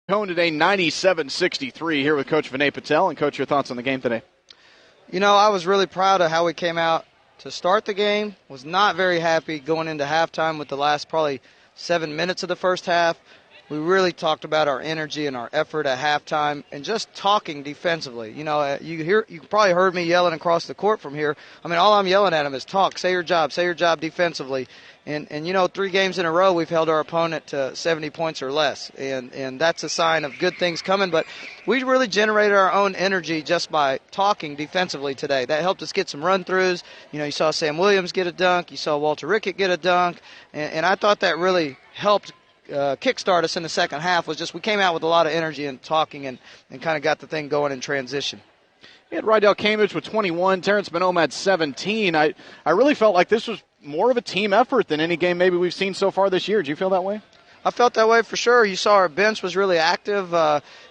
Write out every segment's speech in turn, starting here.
Bacone today, 97-63, here with Coach Vinay Patel. And, Coach, your thoughts on the game today? You know, I was really proud of how we came out to start the game. Was not very happy going into halftime with the last probably 7 minutes of the first half. We really talked about our energy and our effort at halftime and just talking defensively. You know, you probably heard me yelling across the court from here. I mean, all I'm yelling at them is talk, say your job defensively. And you know, 3 games in a row we've held our opponent to 70 points or less. And that's a sign of good things coming. But we really generated our own energy just by talking defensively today. That helped us get some run-throughs. You know, you saw Sam Williams get a dunk. You saw Walter Rickett get a dunk. And I thought that really helped kickstart us in the second half. Was just we came out with a lot of energy and talking and kind of got the thing going in transition. We had Rydell Cambridge with 21, Terrence Bonhomme had 17. I really felt like this was more of a team effort than any game maybe we've seen so far this year. Do you feel that way? I felt that way for sure. You saw our bench was really active.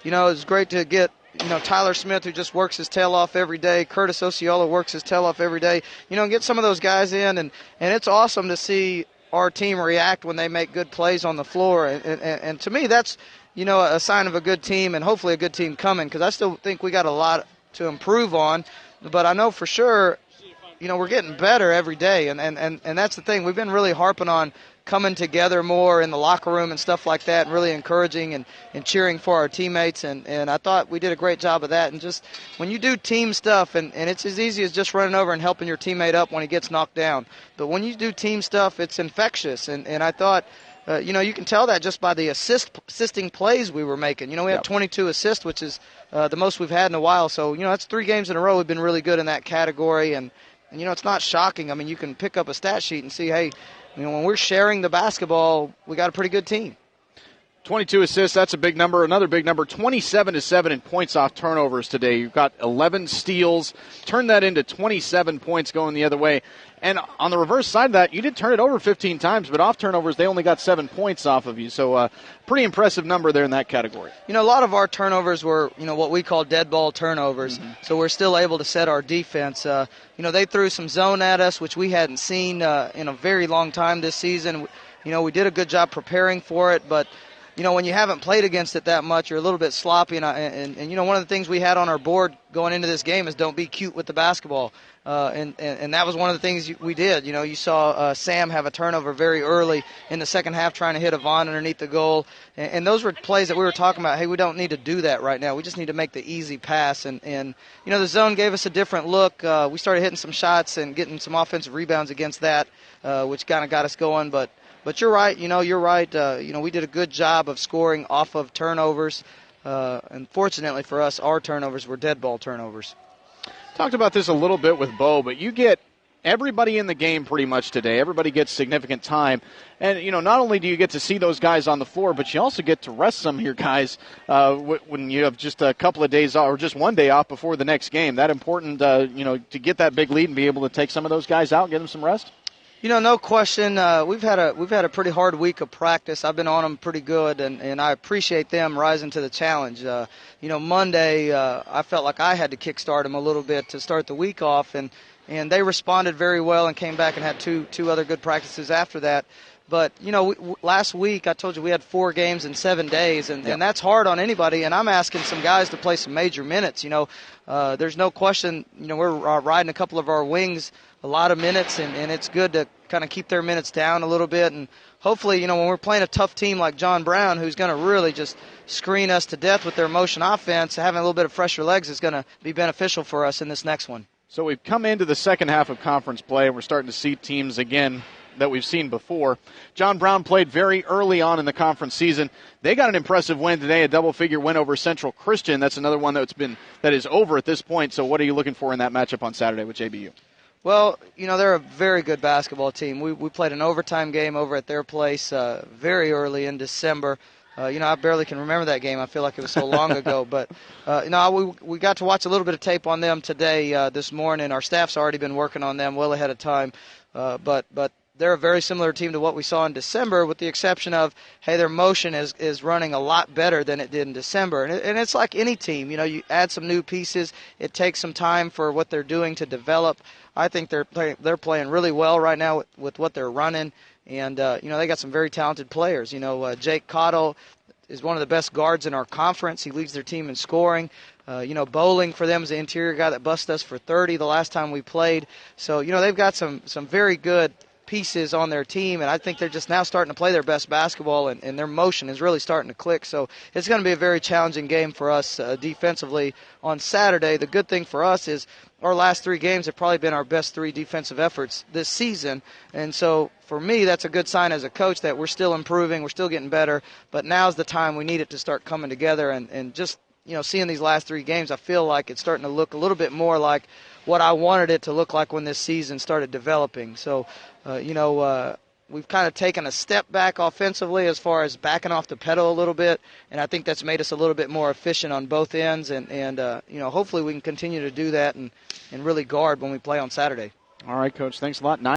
You know, it was great to get, you know, Tyler Smith, who just works his tail off every day. Curtis Osceola works his tail off every day. You know, get some of those guys in, and it's awesome to see our team react when they make good plays on the floor. And to me, that's, you know, a sign of a good team and hopefully a good team coming, because I still think we got a lot to improve on. But I know for sure, you know, we're getting better every day. And that's the thing. We've been really harping on coming together more in the locker room and stuff like that, and really encouraging and cheering for our teammates. And I thought we did a great job of that. And just when you do team stuff, and it's as easy as just running over and helping your teammate up when he gets knocked down. But when you do team stuff, it's infectious. And I thought, you know, you can tell that just by the assisting plays we were making. You know, we had 22 assists, which is the most we've had in a while. So, you know, that's 3 games in a row we've been really good in that category. And you know, it's not shocking. I mean, you can pick up a stat sheet and see, hey, you know, when we're sharing the basketball, we got a pretty good team. 22 assists, that's a big number. Another big number, 27-7 in points off turnovers today. You've got 11 steals. Turn that into 27 points going the other way. And on the reverse side of that, you did turn it over 15 times, but off turnovers, they only got 7 points off of you. So pretty impressive number there in that category. You know, a lot of our turnovers were, you know, what we call dead ball turnovers. Mm-hmm. So we're still able to set our defense. You know, they threw some zone at us, which we hadn't seen in a very long time this season. You know, we did a good job preparing for it, but you know, when you haven't played against it that much, you're a little bit sloppy. And you know, one of the things we had on our board going into this game is don't be cute with the basketball. And that was one of the things we did. You know, you saw Sam have a turnover very early in the second half trying to hit a Vaughn underneath the goal. And those were plays that we were talking about. Hey, we don't need to do that right now. We just need to make the easy pass. And you know, the zone gave us a different look. We started hitting some shots and getting some offensive rebounds against that, which kind of got us going. But you're right. You know, you're right. You know, we did a good job of scoring off of turnovers. And fortunately for us, our turnovers were dead ball turnovers. Talked about this a little bit with Bo, but you get everybody in the game pretty much today. Everybody gets significant time. And, you know, not only do you get to see those guys on the floor, but you also get to rest some of your guys when you have just a couple of days off or just one day off before the next game. That important, you know, to get that big lead and be able to take some of those guys out, give them some rest? You know, no question. We've had a pretty hard week of practice. I've been on them pretty good, and I appreciate them rising to the challenge. You know, Monday I felt like I had to kickstart them a little bit to start the week off, and they responded very well and came back and had two other good practices after that. But, you know, last week I told you we had 4 games in 7 days, and that's hard on anybody. And I'm asking some guys to play some major minutes. You know, there's no question, you know, we're riding a couple of our wings a lot of minutes, and it's good to kind of keep their minutes down a little bit. And hopefully, you know, when we're playing a tough team like John Brown, who's going to really just screen us to death with their motion offense, having a little bit of fresher legs is going to be beneficial for us in this next one. So we've come into the second half of conference play, and we're starting to see teams again that we've seen before. John Brown played very early on in the conference season. They got an impressive win today, a double-figure win over Central Christian. That's another one that is over at this point. So what are you looking for in that matchup on Saturday with JBU? Well, you know, they're a very good basketball team. We played an overtime game over at their place very early in December. You know, I barely can remember that game. I feel like it was so long ago. But, you know, we got to watch a little bit of tape on them today, this morning. Our staff's already been working on them well ahead of time. But they're a very similar team to what we saw in December, with the exception of, hey, their motion is running a lot better than it did in December. And it's like any team. You know, you add some new pieces. It takes some time for what they're doing to develop. I think they're playing really well right now with what they're running. And, you know, they got some very talented players. You know, Jake Cottle, is one of the best guards in our conference. He leads their team in scoring. Bowling for them is the interior guy that busted us for 30 the last time we played. So, they've got some very good pieces on their team, and I think they're just now starting to play their best basketball, and their motion is really starting to click. So it's going to be a very challenging game for us defensively on Saturday. The good thing for us is our last 3 games have probably been our best 3 defensive efforts this season, and so for me that's a good sign as a coach that we're still improving, we're still getting better, but now's the time we need it to start coming together, and just seeing these last 3 games, I feel like it's starting to look a little bit more like what I wanted it to look like when this season started developing. So, we've kind of taken a step back offensively as far as backing off the pedal a little bit, and I think that's made us a little bit more efficient on both ends, and hopefully we can continue to do that and really guard when we play on Saturday. All right, Coach, thanks a lot.